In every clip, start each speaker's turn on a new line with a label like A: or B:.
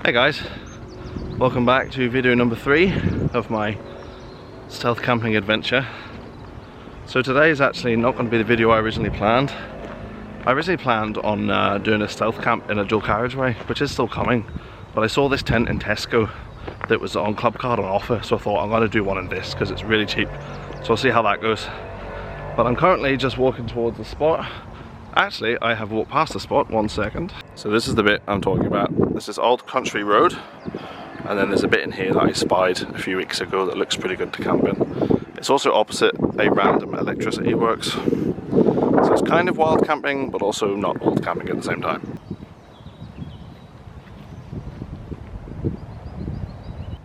A: Hey guys, welcome back to video number 3 of my stealth camping adventure. So today is actually not going to be the video I originally planned. I originally planned on doing a stealth camp in a dual carriageway, which is still coming, but I saw this tent in Tesco that was on Club Card on offer, so I thought I'm going to do one in this because it's really cheap, so I'll see how that goes. But I'm currently just walking towards the spot. Actually, I have walked past the spot, 1 second. So this is the bit I'm talking about. This is Old Country Road, and then there's a bit in here that I spied a few weeks ago that looks pretty good to camp in. It's also opposite a random electricity works. So it's kind of wild camping, but also not wild camping at the same time.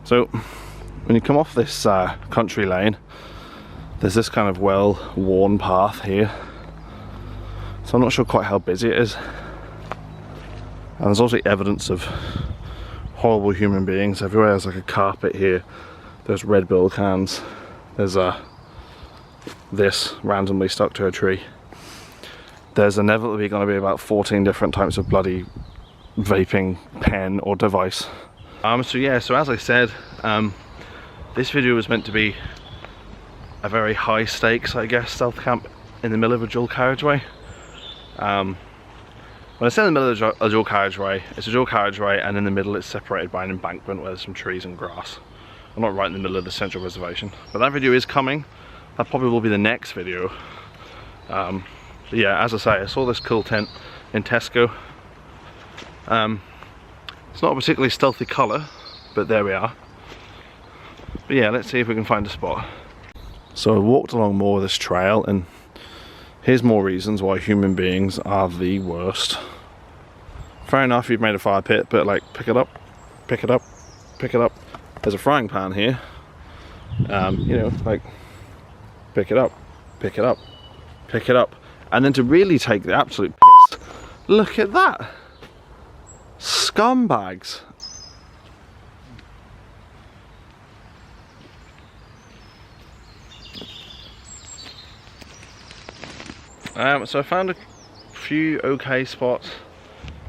A: So, when you come off this country lane, there's this kind of well-worn path here. So I'm not sure quite how busy it is. And there's also evidence of horrible human beings everywhere. There's like a carpet here. There's Red Bull cans. There's this randomly stuck to a tree. There's inevitably going to be about 14 different types of bloody vaping pen or device. So as I said, this video was meant to be a very high stakes, I guess, stealth camp in the middle of a dual carriageway. When I say in the middle of a dual carriageway, it's a dual carriageway, and in the middle it's separated by an embankment where there's some trees and grass. I'm not right in the middle of the central reservation, but that video is coming. That probably will be the next video. But yeah, as I say, I saw this cool tent in Tesco. It's not a particularly stealthy colour, but there we are. But yeah, let's see if we can find a spot. So I walked along more of this trail, and here's more reasons why human beings are the worst. Fair enough, you've made a fire pit, but like, pick it up, pick it up, pick it up. There's a frying pan here. You know, like, pick it up, pick it up, pick it up. And then to really take the absolute piss, look at that. Scumbags. So I found a few okay spots.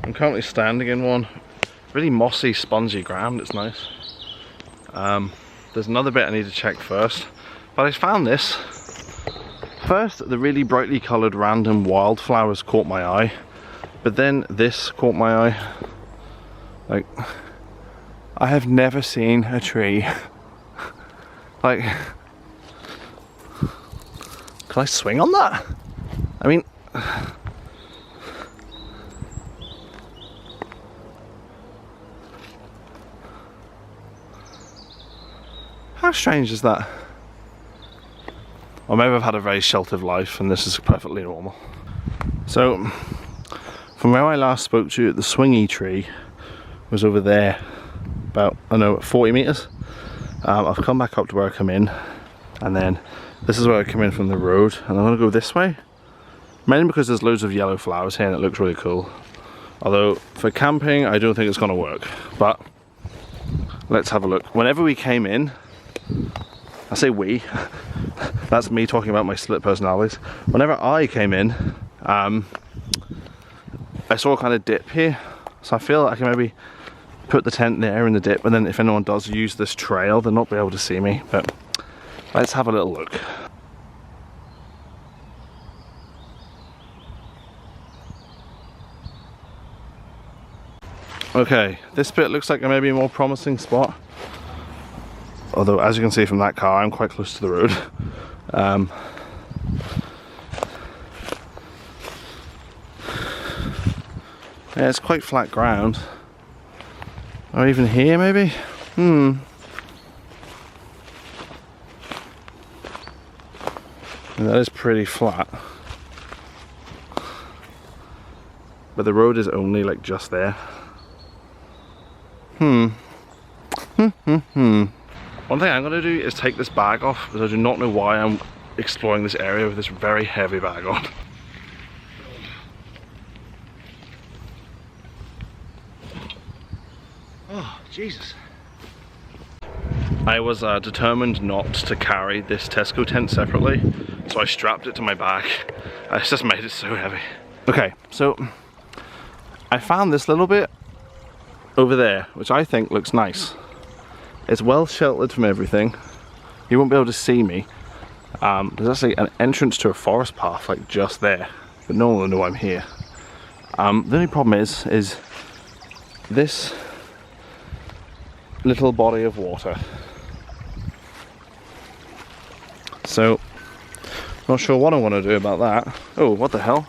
A: I'm currently standing in one. Really mossy, spongy ground, it's nice. There's another bit I need to check first, but I found this. First, the really brightly coloured random wildflowers caught my eye, but then this caught my eye. Like, I have never seen a tree. Like, can I swing on that? I mean, how strange is that? Or maybe I've had a very sheltered life and this is perfectly normal. So, from where I last spoke to you, the swingy tree was over there, about, I don't know, 40 metres. I've come back up to where I come in, and then this is where I come in from the road, and I'm going to go this way. Mainly because there's loads of yellow flowers here and it looks really cool. Although for camping I don't think it's going to work, but let's have a look. Whenever we came in, I say we, that's me talking about my split personalities. Whenever I came in, I saw a kind of dip here, so I feel like I can maybe put the tent there in the dip, and then if anyone does use this trail they'll not be able to see me. But let's have a little look. Okay, this bit looks like a maybe more promising spot. Although, as you can see from that car, I'm quite close to the road. Yeah, it's quite flat ground. Or even here, maybe? That is pretty flat. But the road is only like just there. One thing I'm going to do is take this bag off, because I do not know why I'm exploring this area with this very heavy bag on. Oh, Jesus. I was determined not to carry this Tesco tent separately, so I strapped it to my back. It's just made it so heavy. Okay, so I found this little bit over there, which I think looks nice. It's well sheltered from everything. You won't be able to see me. There's actually an entrance to a forest path like just there, but no one will know I'm here. The only problem is this little body of water. So, not sure what I want to do about that. Oh, what the hell?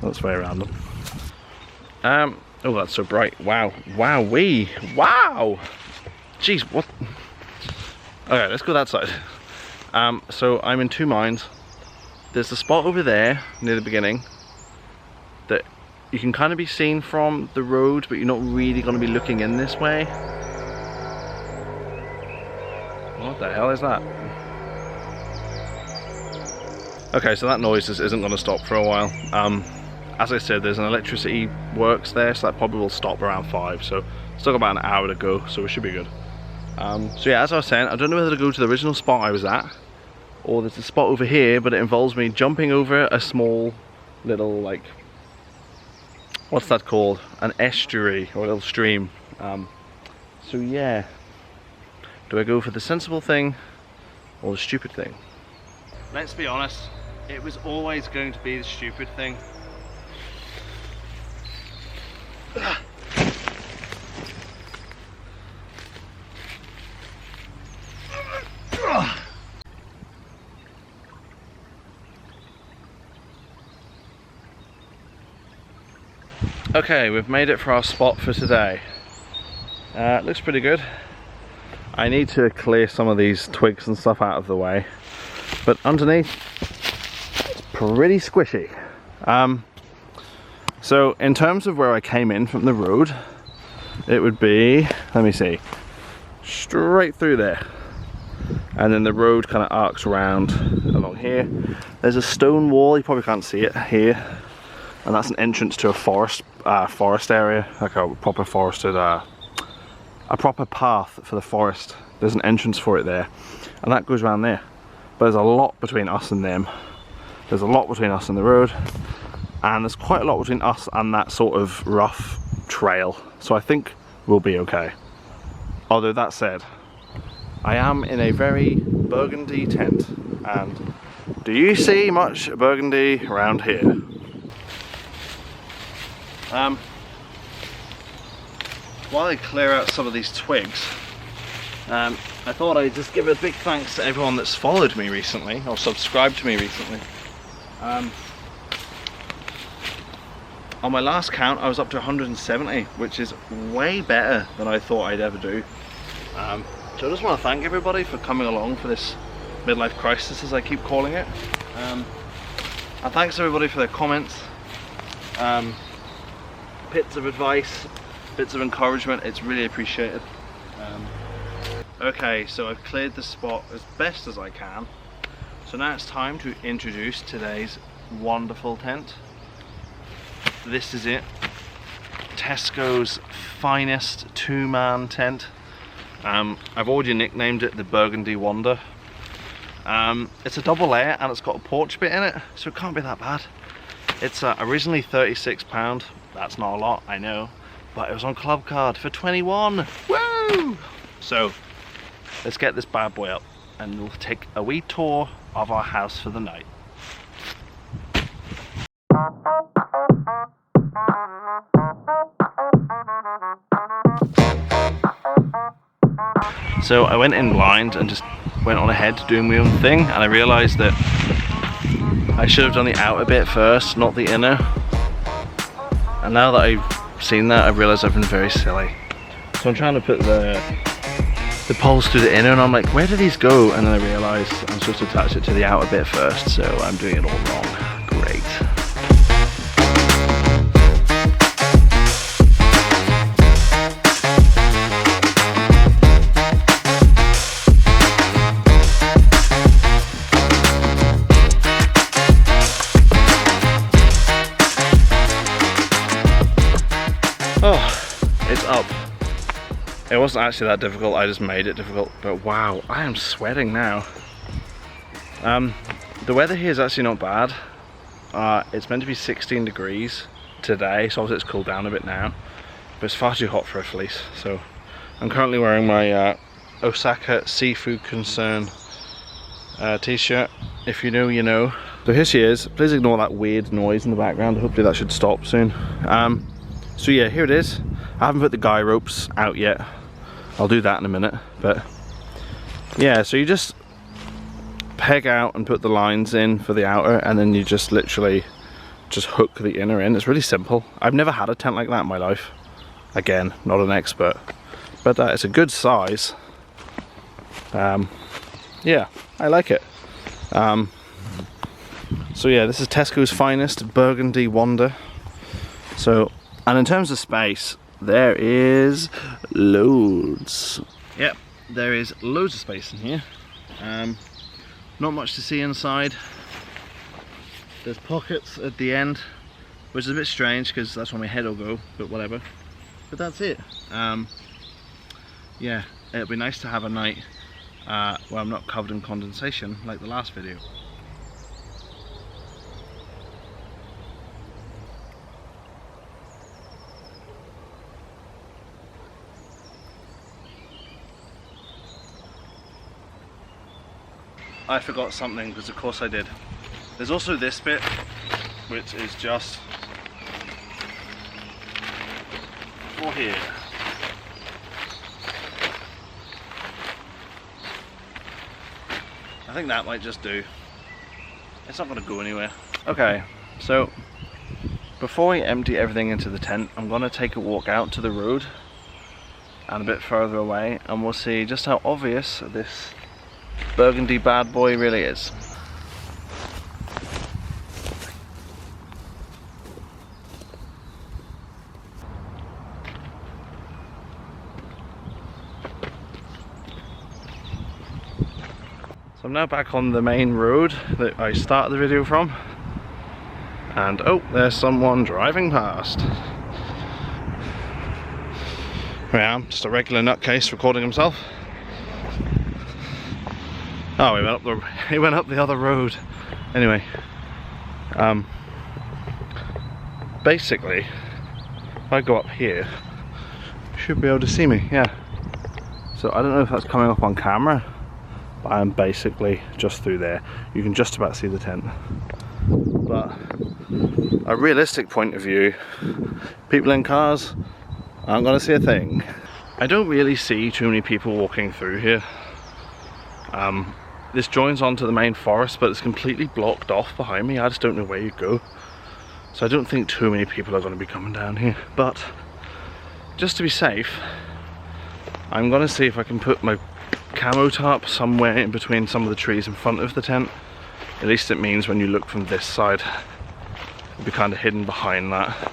A: That's very random. Oh, that's so bright. Wow. Wowee. Wow. Jeez, what? Okay, let's go that side. So I'm in two minds. There's a spot over there near the beginning that you can kind of be seen from the road, but you're not really going to be looking in this way. What the hell is that? Okay, so that noise isn't going to stop for a while. As I said, there's an electricity works there, so that probably will stop around 5. So still got about an hour to go, so we should be good. So yeah, as I was saying, I don't know whether to go to the original spot I was at, or there's a spot over here, but it involves me jumping over a small little, like, what's that called? An estuary or a little stream. So yeah, do I go for the sensible thing or the stupid thing? Let's be honest, it was always going to be the stupid thing. Okay, we've made it for our spot for today. It looks pretty good. I need to clear some of these twigs and stuff out of the way, but underneath it's pretty squishy. So in terms of where I came in from the road, it would be, let me see, straight through there, and then the road kind of arcs around along here. There's a stone wall, you probably can't see it here, and that's an entrance to a forest area, like a proper forested, a proper path for the forest. There's an entrance for it there, and that goes around there. But there's a lot between us and them. There's a lot between us and the road, and there's quite a lot between us and that sort of rough trail. So I think we'll be okay. Although that said, I am in a very burgundy tent, and do you see much burgundy around here? While I clear out some of these twigs, I thought I'd just give a big thanks to everyone that's followed me recently, or subscribed to me recently. On my last count, I was up to 170, which is way better than I thought I'd ever do. So I just want to thank everybody for coming along for this midlife crisis, as I keep calling it. And thanks everybody for their comments, bits of advice, bits of encouragement. It's really appreciated. Okay, so I've cleared the spot as best as I can. So now it's time to introduce today's wonderful tent. This is it. Tesco's finest two-man tent. I've already nicknamed it the Burgundy Wonder. It's a double layer and it's got a porch bit in it, so it can't be that bad. It's originally £36. That's not a lot, I know, but it was on Club Card for 21. Woo! So let's get this bad boy up and we'll take a wee tour of our house for the night. So I went in blind and just went on ahead doing my own thing, and I realised that I should have done the outer bit first, not the inner. And now that I've seen that, I've realised I've been very silly. So I'm trying to put the poles through the inner, and I'm like, where do these go? And then I realise I'm supposed to attach it to the outer bit first, so I'm doing it all wrong. Great. Oh, it's up. It wasn't actually that difficult, I just made it difficult, but wow, I am sweating now. The weather here is actually not bad. It's meant to be 16 degrees, today, so obviously it's cooled down a bit now, but it's far too hot for a fleece. So I'm currently wearing my Osaka Seafood Concern t-shirt. If you know, you know. So here she is. Please ignore that weird noise in the background. Hopefully that should stop soon. So yeah, here it is. I haven't put the guy ropes out yet. I'll do that in a minute. But yeah, so you just peg out and put the lines in for the outer, and then you just literally just hook the inner in. It's really simple. I've never had a tent like that in my life. Again, not an expert, but it's a good size. Yeah, I like it. So yeah, this is Tesco's finest burgundy wonder. So, and in terms of space, there is loads. Yep, there is loads of space in here. Not much to see inside. There's pockets at the end, which is a bit strange because that's where my head will go, but whatever. But that's it. Yeah, it'll be nice to have a night where I'm not covered in condensation like the last video. I forgot something, because of course I did. There's also this bit, which is just for here. I think that might just do. It's not going to go anywhere. Okay, so before we empty everything into the tent, I'm going to take a walk out to the road and a bit further away, and we'll see just how obvious this burgundy bad boy really is. So I'm now back on the main road that I started the video from, and oh, there's someone driving past. Here I am, just a regular nutcase recording himself. Oh, he went up the other road. Anyway, basically, if I go up here, you should be able to see me. Yeah. So I don't know if that's coming up on camera, but I'm basically just through there. You can just about see the tent. But a realistic point of view, people in cars aren't going to see a thing. I don't really see too many people walking through here. This joins onto the main forest, but it's completely blocked off behind me. I just don't know where you go. So I don't think too many people are going to be coming down here. But just to be safe, I'm going to see if I can put my camo tarp somewhere in between some of the trees in front of the tent. At least it means when you look from this side, it'll be kind of hidden behind that.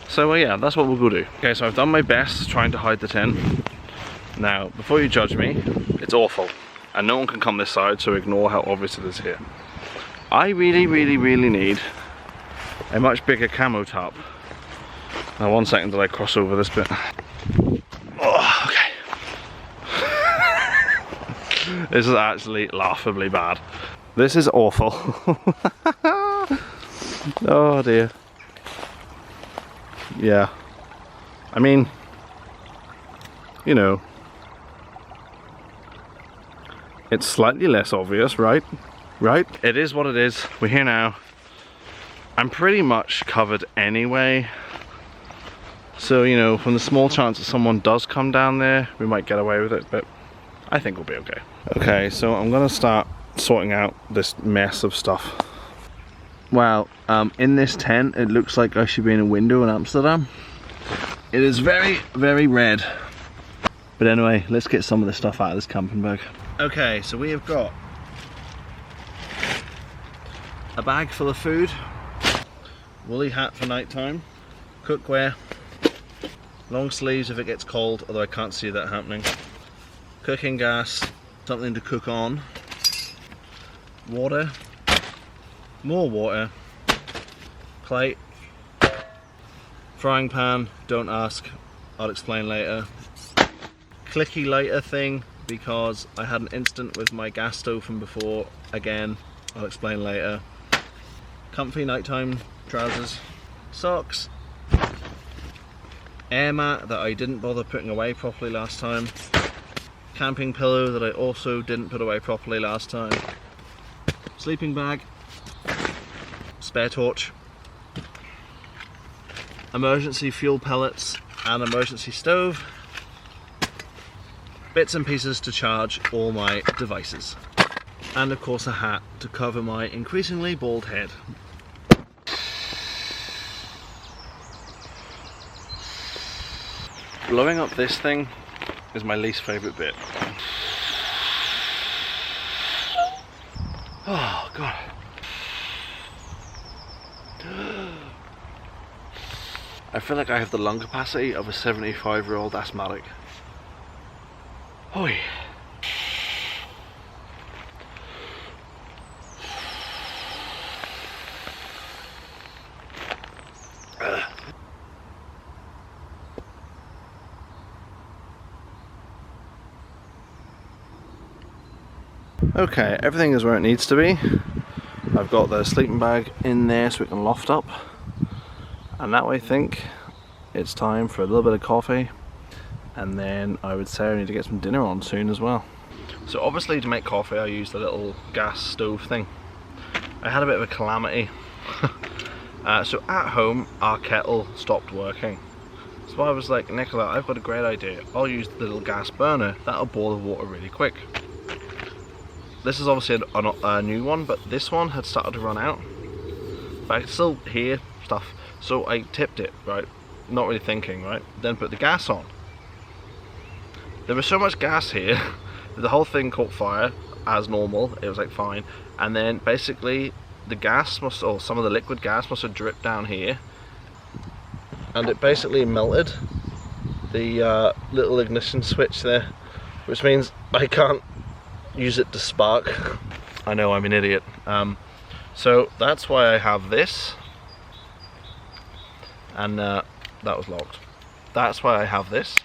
A: So yeah, that's what we'll go do. Okay, so I've done my best trying to hide the tent. Now, before you judge me, it's awful. And no one can come this side, so ignore how obvious it is here. I really need a much bigger camo tarp. Now 1 second till I cross over this bit. Oh, okay. This is actually laughably bad. This is awful. Oh dear. Yeah. I mean, you know, it's slightly less obvious, right? Right? It is what it is. We're here now. I'm pretty much covered anyway. So, you know, from the small chance that someone does come down there, we might get away with it, but I think we'll be okay. Okay, so I'm gonna start sorting out this mess of stuff. Well, in this tent, it looks like I should be in a window in Amsterdam. It is very red. But anyway, let's get some of this stuff out of this camping bag. Okay, so we have got a bag full of food, woolly hat for nighttime, cookware, long sleeves if it gets cold, although I can't see that happening, cooking gas, something to cook on, water, more water, plate, frying pan, don't ask, I'll explain later, clicky lighter thing because I had an incident with my gas stove from before, again, I'll explain later, comfy nighttime trousers, socks, air mat that I didn't bother putting away properly last time, camping pillow that I also didn't put away properly last time, sleeping bag, spare torch, emergency fuel pellets and emergency stove, bits and pieces to charge all my devices, and of course a hat to cover my increasingly bald head. Blowing up this thing is my least favourite bit. Oh god. I feel like I have the lung capacity of a 75-year-old asthmatic. Oi. Okay, everything is where it needs to be. I've got the sleeping bag in there so we can loft up. And now I think it's time for a little bit of coffee, and then I would say I need to get some dinner on soon as well. So obviously to make coffee I used a little gas stove thing. I had a bit of a calamity. So at home our kettle stopped working. So I was like, Nicola, I've got a great idea. I'll use the little gas burner, that'll boil the water really quick. This is obviously a new one, but this one had started to run out. But I could still hear stuff. So I tipped it, right, not really thinking, right, then put the gas on. There was so much gas here that the whole thing caught fire as normal, it was like fine, and then basically the gas must, or some of the liquid gas must have dripped down here, and it basically melted the little ignition switch there, which means I can't use it to spark. I know, I'm an idiot. So that's why I have this. And that was locked. That's why I have this.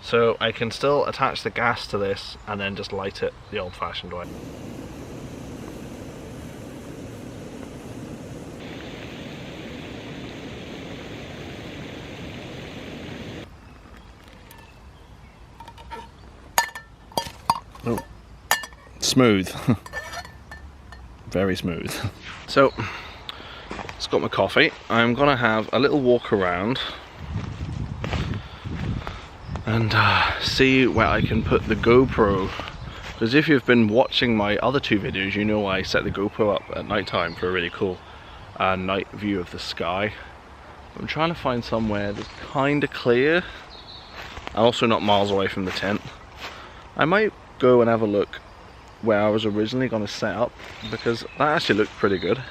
A: So I can still attach the gas to this and then just light it the old-fashioned way. Oh, smooth. Very smooth. So it's got my coffee. I'm gonna have a little walk around and see where I can put the GoPro, because if you've been watching my other two videos, you know I set the GoPro up at night time for a really cool night view of the sky. I'm trying to find somewhere that's kind of clear and also not miles away from the tent. I might go and have a look where I was originally going to set up, because that actually looked pretty good.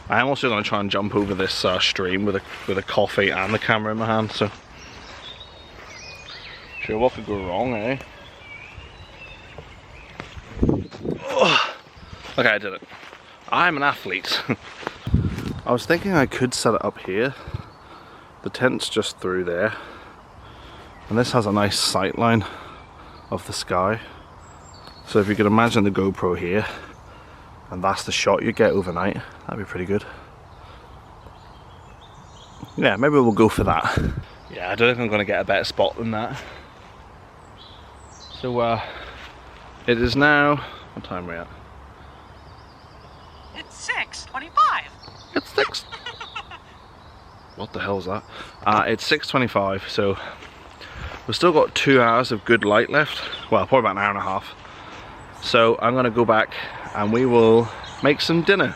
A: I am also going to try and jump over this stream with a coffee and the camera in my hand, so sure, what could go wrong, eh? Oh. Okay, I did it. I'm an athlete. I was thinking I could set it up here. The tent's just through there, and this has a nice sight line of the sky. So if you could imagine the GoPro here, and that's the shot you get overnight, that'd be pretty good. Yeah, maybe we'll go for that. Yeah, I don't think I'm going to get a better spot than that. So it is now, what time are we at?
B: It's 6:25.
A: It's 6. What the hell is that? It's 6:25, so we've still got 2 hours of good light left. Well, probably about an hour and a half. So I'm gonna go back and we will make some dinner.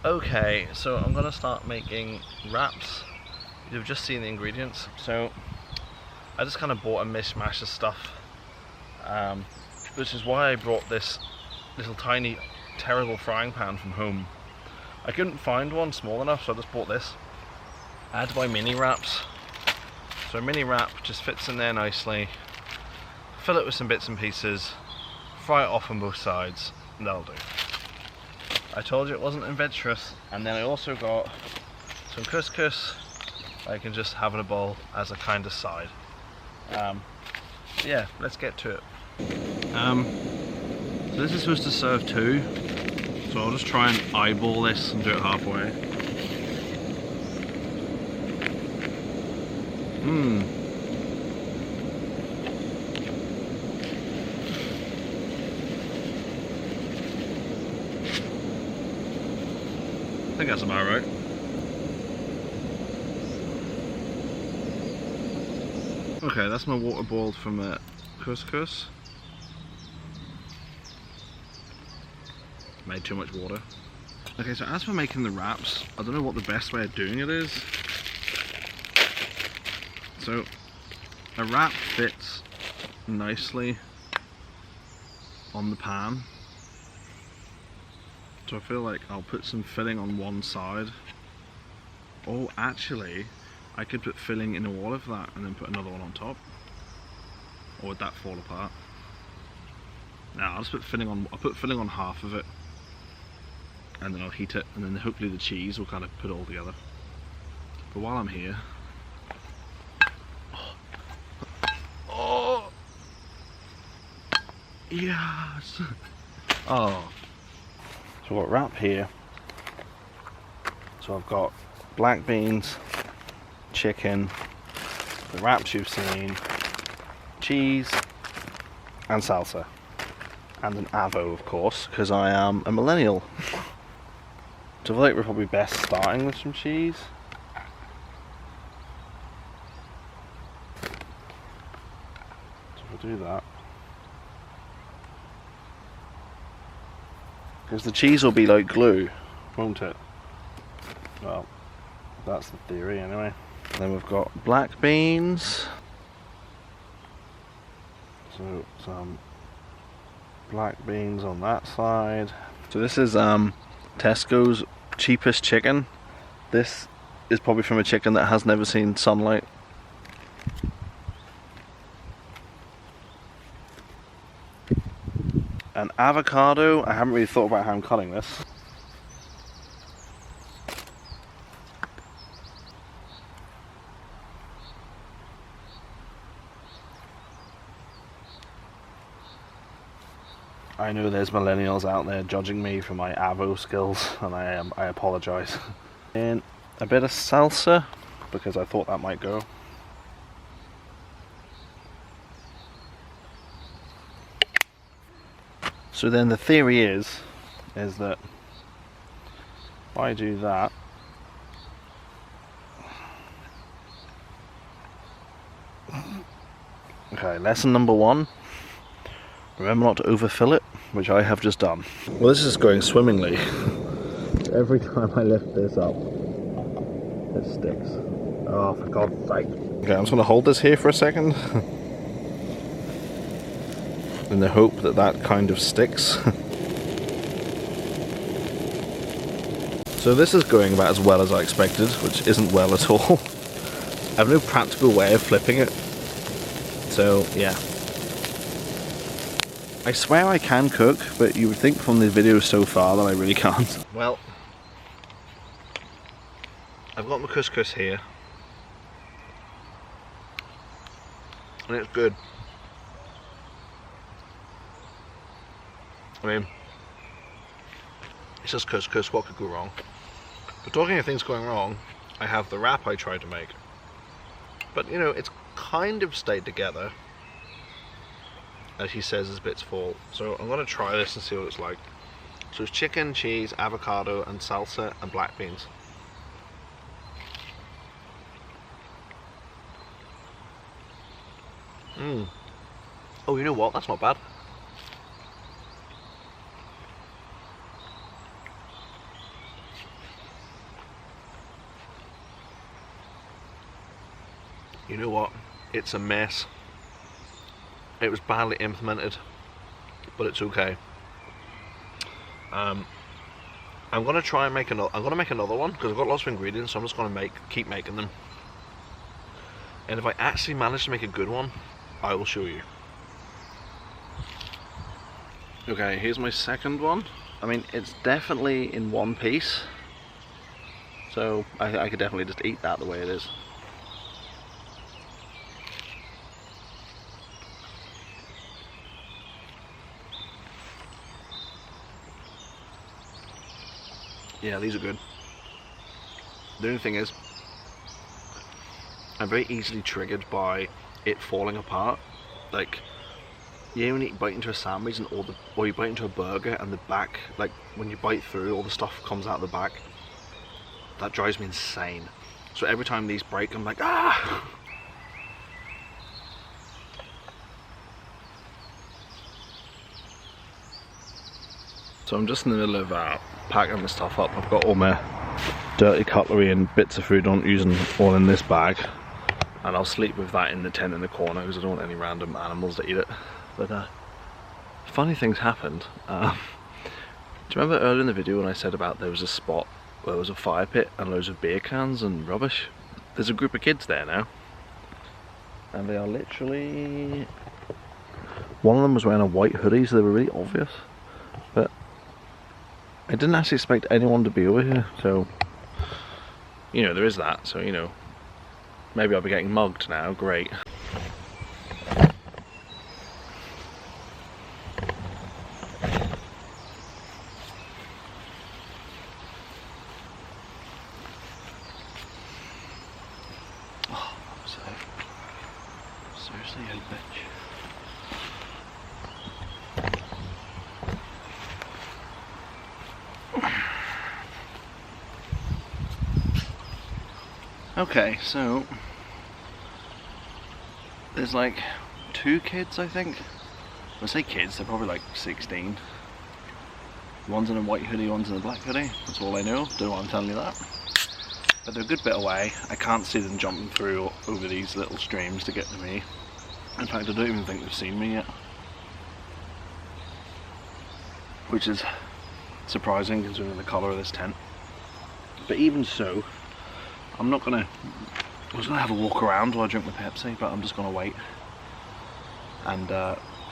A: Okay, so I'm gonna start making wraps. You've just seen the ingredients, so I just kind of bought a mishmash of stuff, which is why I brought this little tiny terrible frying pan from home. I couldn't find one small enough, so I just bought this. I had to buy mini wraps, so a mini wrap just fits in there nicely. Fill it with some bits and pieces, fry it off on both sides, and that'll do. I told you it wasn't adventurous. And then I also got some couscous I can just have in a bowl as a kind of side. Yeah, let's get to it. So this is supposed to serve 2, so I'll just try and eyeball this and do it halfway. I think that's about right. Okay, that's my water boiled from couscous. Made too much water. Okay, so as for making the wraps, I don't know what the best way of doing it is. So, a wrap fits nicely on the pan. So I feel like I'll put some filling on one side. Oh, actually, I could put filling in all of that and then put another one on top. Or would that fall apart? No, I'll just put filling on. I'll put filling on half of it, and then I'll heat it, and then hopefully the cheese will kind of put it all together. But while I'm here, oh, yes. Oh, so I've got wrap here. So I've got black beans, chicken, the wraps you've seen, cheese, and salsa, and an avo, of course, because I am a millennial. So I feel like we're probably best starting with some cheese. So we'll do that. Because the cheese will be like glue, won't it? Well, that's the theory anyway. And then we've got black beans. So some black beans on that side. So this is Tesco's cheapest chicken. This is probably from a chicken that has never seen sunlight. An avocado. I haven't really thought about how I'm cutting this. I know there's millennials out there judging me for my avo skills, and I apologise. And a bit of salsa, because I thought that might go. So then the theory is that if I do that, okay, lesson number 1, remember not to overfill it, which I have just done. Well, this is going swimmingly. Every time I lift this up, it sticks. Oh, for God's sake. Okay, I'm just going to hold this here for a second, in the hope that that kind of sticks. So this is going about as well as I expected, which isn't well at all. I have no practical way of flipping it. So, yeah. I swear I can cook, but you would think from the videos so far that I really can't. Well, I've got my couscous here. And it's good. I mean, it's just couscous, what could go wrong? But talking of things going wrong, I have the wrap I tried to make. But you know, it's kind of stayed together. As he says, his bits fall. So I'm going to try this and see what it's like. So it's chicken, cheese, avocado, and salsa, and black beans. Oh, you know what? That's not bad. You know what? It's a mess. It was badly implemented, but it's okay. I'm gonna try and make another. I'm gonna make another one because I've got lots of ingredients, so I'm just gonna keep making them. And if I actually manage to make a good one, I will show you. Okay, here's my second one. I mean, it's definitely in one piece, so I could definitely just eat that the way it is. Yeah, these are good. The only thing is, I'm very easily triggered by it falling apart. Like, you know when you bite into a sandwich and or you bite into a burger and the back, like when you bite through, all the stuff comes out the back. That drives me insane. So every time these break, I'm like, ah! So I'm just in the middle of packing the stuff up. I've got all my dirty cutlery and bits of food I'm using all in this bag. And I'll sleep with that in the tent in the corner because I don't want any random animals to eat it. But funny things happened. Do you remember earlier in the video when I said about there was a spot where there was a fire pit and loads of beer cans and rubbish? There's a group of kids there now. And they are literally... One of them was wearing a white hoodie, so they were really obvious. But I didn't actually expect anyone to be over here, so... You know, there is that, so you know... Maybe I'll be getting mugged now, great. Oh, seriously, you bitch. Okay, so there's like 2 kids, I think. When I say kids, they're probably like 16. One's in a white hoodie, one's in a black hoodie. That's all I know. Don't know why I'm telling you that. But they're a good bit away. I can't see them jumping through over these little streams to get to me. In fact, I don't even think they've seen me yet. Which is surprising considering the colour of this tent. But even so, I was gonna have a walk around while I drink my Pepsi, but I'm just gonna wait and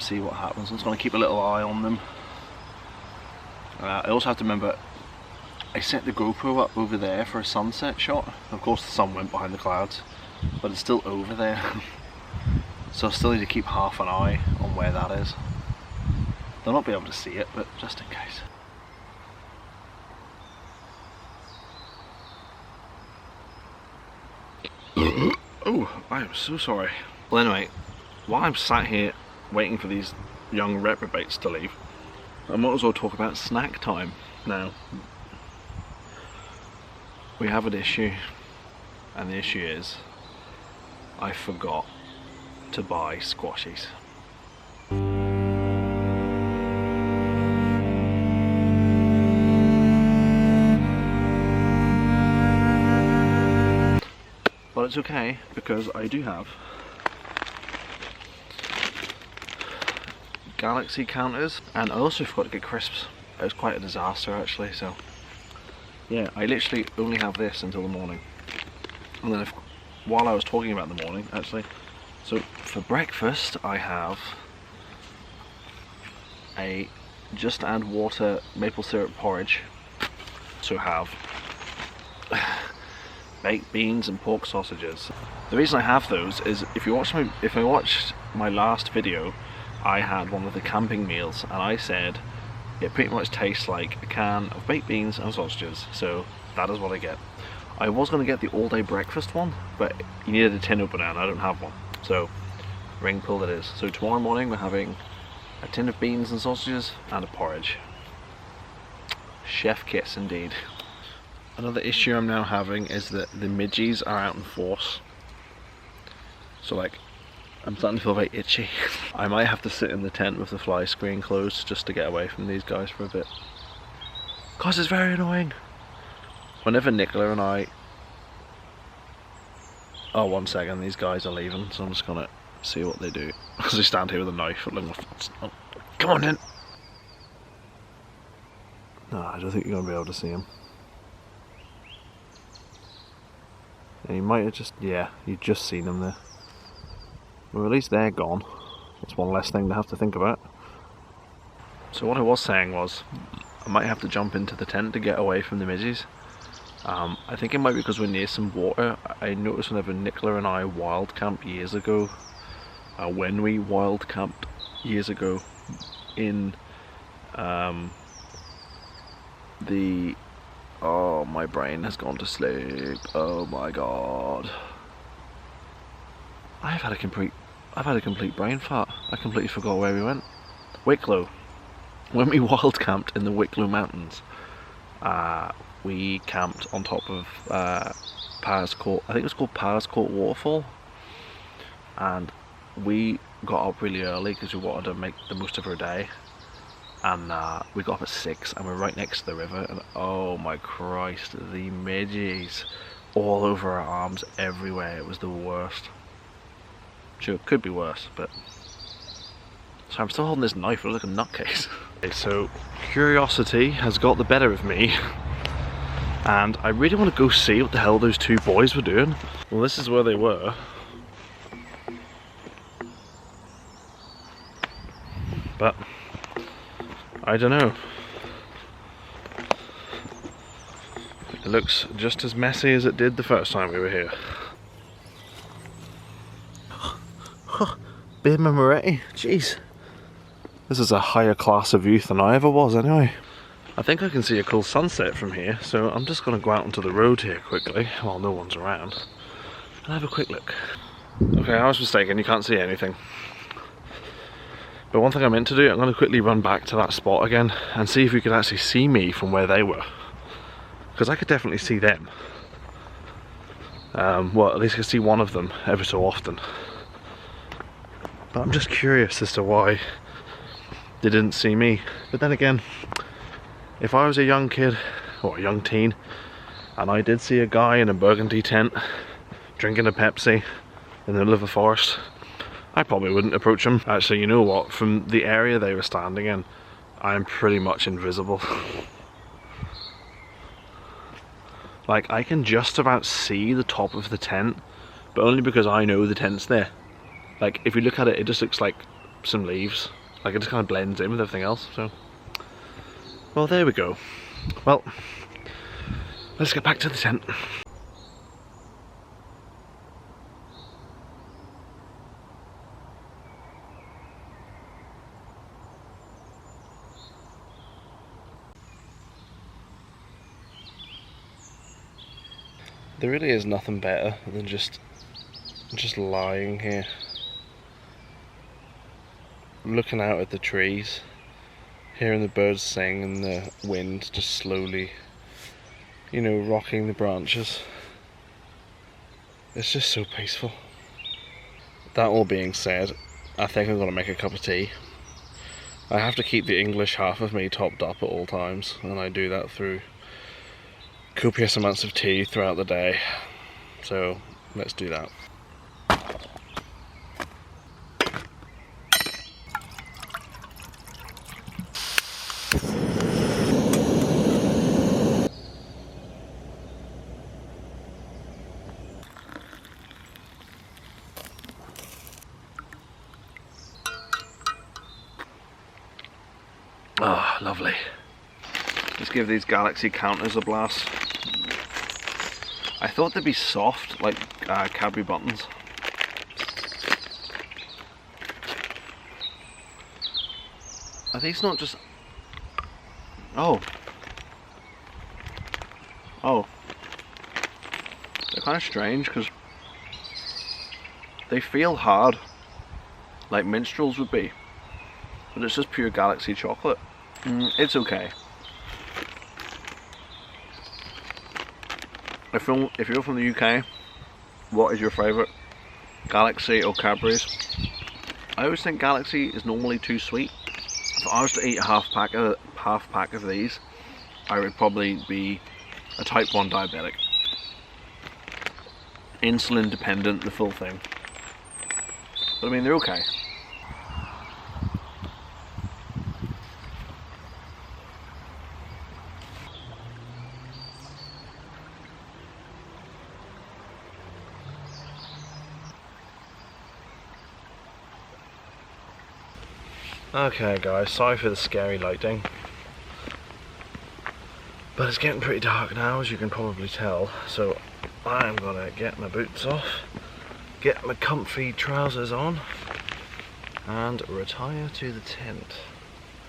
A: see what happens. I'm just gonna keep a little eye on them. I also have to remember, I set the GoPro up over there for a sunset shot. Of course the sun went behind the clouds, but it's still over there. So I still need to keep half an eye on where that is. They'll not be able to see it, but just in case. Oh, I am so sorry. Well anyway, while I'm sat here waiting for these young reprobates to leave, I might as well talk about snack time now. We have an issue, and the issue is I forgot to buy squashies. But it's okay, because I do have Galaxy counters, and I also forgot to get crisps. It was quite a disaster actually, so yeah, I literally only have this until the morning. And then while I was talking about the morning, actually, so for breakfast I have a just add water maple syrup porridge. So have baked beans and pork sausages. The reason I have those is if I watched my last video, I had one of the camping meals and I said it pretty much tastes like a can of baked beans and sausages, so that is what I get. I was going to get the all day breakfast one, but you needed a tin opener and I don't have one, so ring pull it is. So tomorrow morning we're having a tin of beans and sausages and a porridge. Chef kiss indeed. Another issue I'm now having is that the midges are out in force. So like, I'm starting to feel very itchy. I might have to sit in the tent with the fly screen closed just to get away from these guys for a bit. Cause it's very annoying. Whenever Nicola and I... Oh, 1 second, these guys are leaving, so I'm just gonna see what they do. As they stand here with a knife. Oh, come on in! No, I don't think you're gonna be able to see him. And you might have just, yeah, you've just seen them there. Well, at least they're gone. That's one less thing to have to think about. So what I was saying was, I might have to jump into the tent to get away from the midges. I think it might be because we're near some water. I noticed whenever Nicola and I wild camped years ago, when we wild camped years ago in the Oh, my brain has gone to sleep. Oh my god. I've had a complete brain fart. I completely forgot where we went. Wicklow. When we wild camped in the Wicklow Mountains, we camped on top of Paris Court. I think it was called Paris Court Waterfall, and we got up really early because we wanted to make the most of our day. And we got up at 6 and we're right next to the river, and oh my Christ, the midges all over our arms, everywhere. It was the worst. Sure, it could be worse, but... So I'm still holding this knife, I look like a nutcase. Okay, so curiosity has got the better of me, and I really want to go see what the hell those two boys were doing. Well, this is where they were. But I don't know. It looks just as messy as it did the first time we were here. Birma Moretti, jeez. This is a higher class of youth than I ever was anyway. I think I can see a cool sunset from here, so I'm just going to go out onto the road here quickly while no one's around and have a quick look. Okay, I was mistaken, you can't see anything. But one thing I meant to do, I'm going to quickly run back to that spot again and see if you could actually see me from where they were. Because I could definitely see them. Well, at least I could see one of them ever so often. But I'm just curious as to why they didn't see me. But then again, if I was a young kid, or a young teen, and I did see a guy in a burgundy tent, drinking a Pepsi, in the middle of a forest, I probably wouldn't approach him. Actually, you know what? From the area they were standing in, I am pretty much invisible. Like, I can just about see the top of the tent, but only because I know the tent's there. Like, if you look at it, it just looks like some leaves. Like, it just kind of blends in with everything else, so... Well, there we go. Well, let's get back to the tent. There really is nothing better than just lying here, looking out at the trees, hearing the birds sing and the wind just slowly, you know, rocking the branches. It's just so peaceful. That all being said, I think I'm going to make a cup of tea. I have to keep the English half of me topped up at all times, and I do that through copious amounts of tea throughout the day. So let's do that. Ah, oh, lovely. Let's give these Galaxy counters a blast. I thought they'd be soft, like Cadbury buttons. Are these not just... Oh. Oh. They're kind of strange because they feel hard, like minstrels would be. But it's just pure Galaxy chocolate. It's okay. If you're from the UK, what is your favourite? Galaxy or Cadbury's? I always think Galaxy is normally too sweet. If I was to eat a half pack of these, I would probably be a type 1 diabetic. Insulin dependent, the full thing. But I mean, they're okay. Okay guys, sorry for the scary lighting, but it's getting pretty dark now, as you can probably tell, so I'm gonna get my boots off, get my comfy trousers on, and retire to the tent.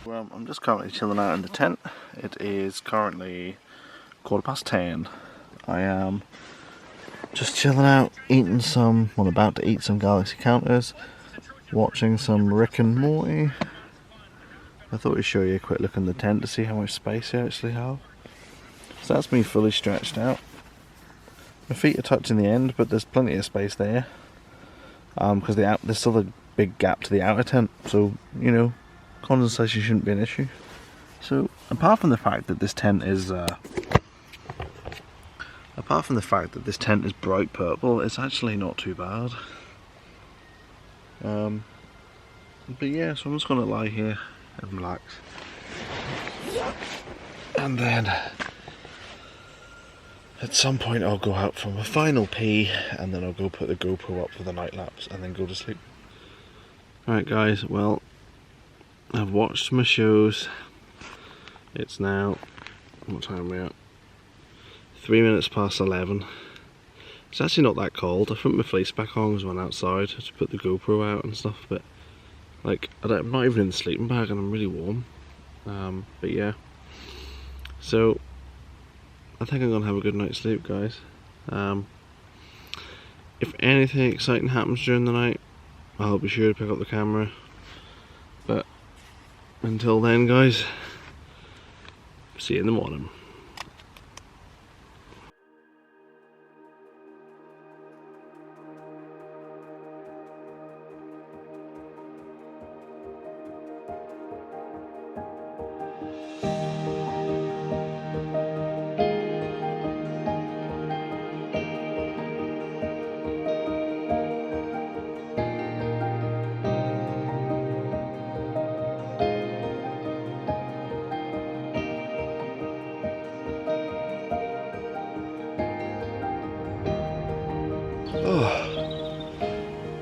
A: Well, I'm just currently chilling out in the tent. It is currently 10:15. I am just chilling out, eating some, well, about to eat some Galaxy Counters, watching some Rick and Morty. I thought I'd show you a quick look in the tent to see how much space I actually have. So that's me fully stretched out. My feet are touching the end, but there's plenty of space there. Because there's still a big gap to the outer tent, so, you know, condensation shouldn't be an issue. So, apart from the fact that this tent is bright purple, it's actually not too bad. But yeah, so I'm just gonna lie here and relax, and then at some point I'll go out for my final pee, and then I'll go put the GoPro up for the night lapse and then go to sleep. Right guys, well, I've watched my shows. It's now, what time are we at? 3 minutes past 11. It's actually not that cold. I put my fleece back on as I went outside to put the GoPro out and stuff, but like, I'm not even in the sleeping bag and I'm really warm. But yeah, so I think I'm gonna have a good night's sleep, guys. If anything exciting happens during the night, I'll be sure to pick up the camera. But until then, guys, see you in the morning.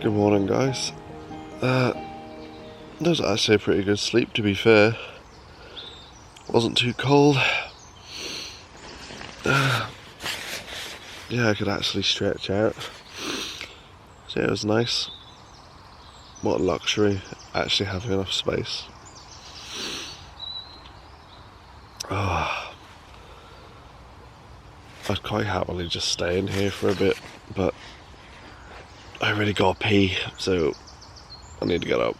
A: Good morning, guys. That was actually a pretty good sleep, to be fair. Wasn't too cold. Yeah, I could actually stretch out. So yeah, it was nice. What a luxury, actually having enough space. I'd quite happily just stay in here for a bit, but I really gotta pee, so I need to get up.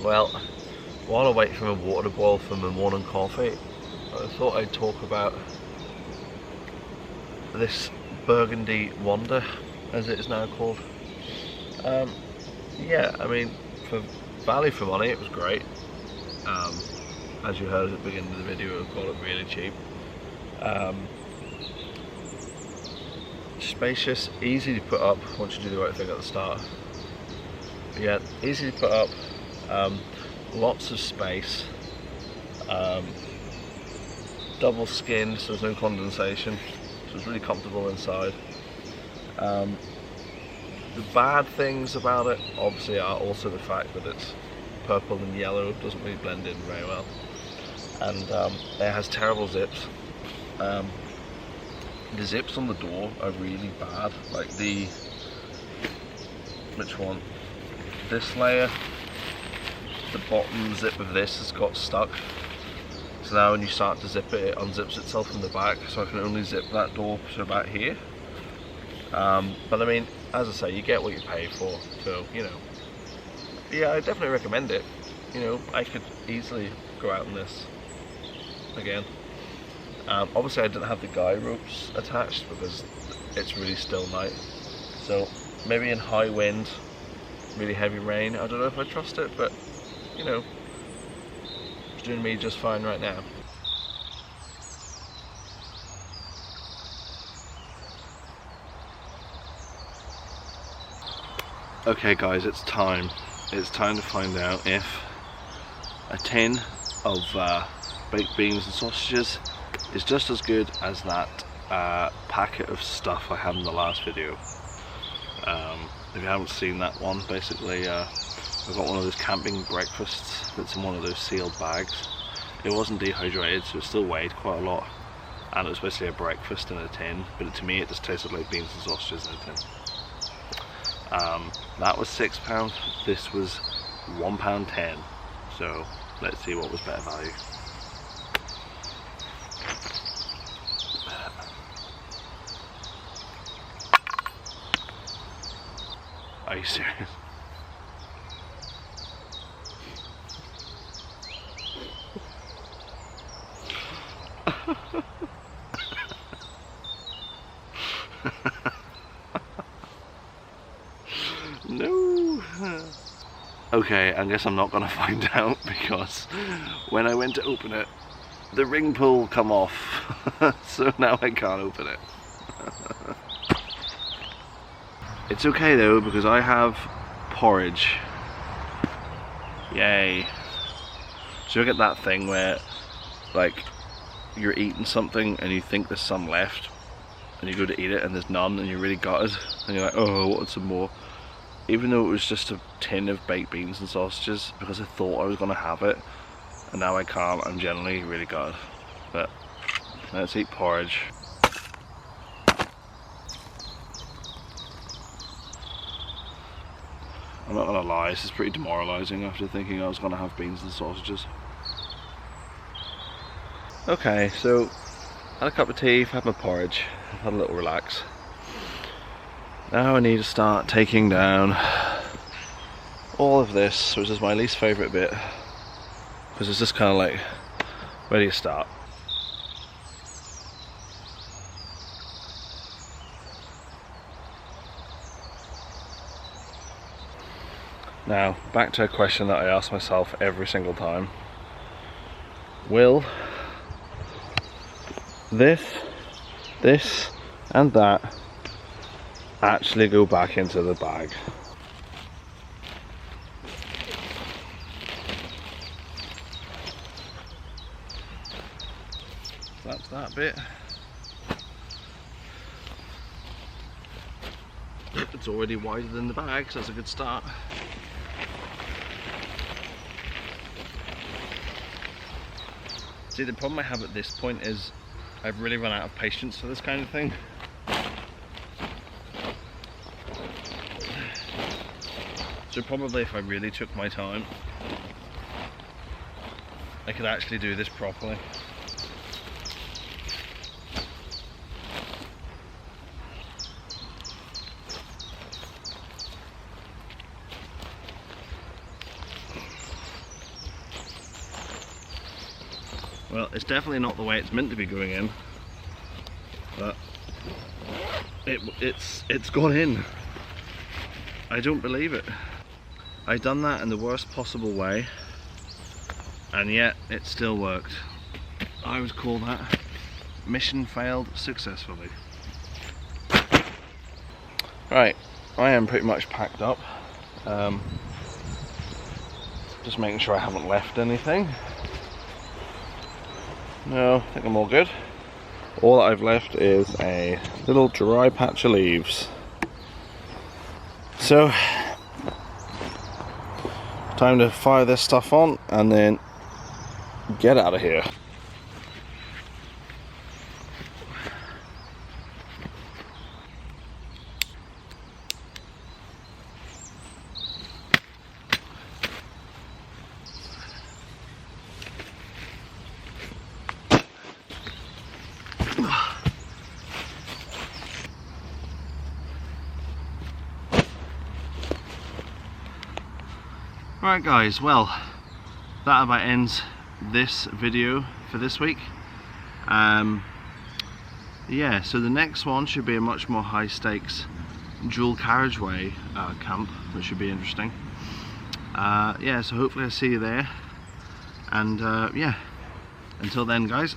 A: Well, while I wait for my water to boil for my morning coffee, I thought I'd talk about this Burgundy Wonder, as it is now called. Yeah, I mean, for value for money, it was great. As you heard at the beginning of the video, I got it really cheap. Spacious, easy to put up once you do the right thing at the start. But yeah, easy to put up. Lots of space, double skinned, so there's no condensation, so it's really comfortable inside. The bad things about it obviously are also the fact that it's purple and yellow, doesn't really blend in very well, and it has terrible zips. The zips on the door are really bad, like which one? This layer. The bottom zip of this has got stuck, so now when you start to zip it, it unzips itself from the back, so I can only zip that door to about here. But I mean, as I say, you get what you pay for, so, you know. Yeah, I definitely recommend it. You know, I could easily go out in this again. Obviously I didn't have the guy ropes attached because it's really still night, so maybe in high wind, really heavy rain, I don't know if I trust it, but you know, it's doing me just fine right now. Okay guys, it's time. It's time to find out if a tin of baked beans and sausages is just as good as that packet of stuff I had in the last video. If you haven't seen that one, basically I've got one of those camping breakfasts that's in one of those sealed bags. It wasn't dehydrated, so it still weighed quite a lot, and it was basically a breakfast in a tin, but to me it just tasted like beans and sausages in a tin. That was £6, this was £1.10, so let's see what was better value. Are you serious? No. Okay, I guess I'm not gonna find out, because when I went to open it, the ring pull come off, so now I can't open it. It's okay though, because I have porridge. Yay. So you get that thing where, like, you're eating something and you think there's some left, and you go to eat it and there's none, and you're really gutted, and you're like, oh, I want some more. Even though it was just a tin of baked beans and sausages, because I thought I was going to have it, and now I can't, I'm generally really gutted. But let's eat porridge. I'm not gonna lie, this is pretty demoralising after thinking I was gonna have beans and sausages. Okay, so had a cup of tea, had my porridge, had a little relax. Now I need to start taking down all of this, which is my least favourite bit, because it's just kind of like, where do you start? Now, back to a question that I ask myself every single time. Will this, and that actually go back into the bag? That's that bit. It's already wider than the bag, so that's a good start. See, the problem I have at this point is I've really run out of patience for this kind of thing. So probably if I really took my time, I could actually do this properly. Well, it's definitely not the way it's meant to be going in, but it's gone in. I don't believe it. I've done that in the worst possible way, and yet it still worked. I would call that mission failed successfully. Right, I am pretty much packed up. Just making sure I haven't left anything. No, I think I'm all good. All that I've left is a little dry patch of leaves. So, time to fire this stuff on and then get out of here. Right guys, well, that about ends this video for this week. Yeah, so the next one should be a much more high stakes dual carriageway camp, which should be interesting. Yeah, so hopefully I'll see you there, and yeah, until then guys,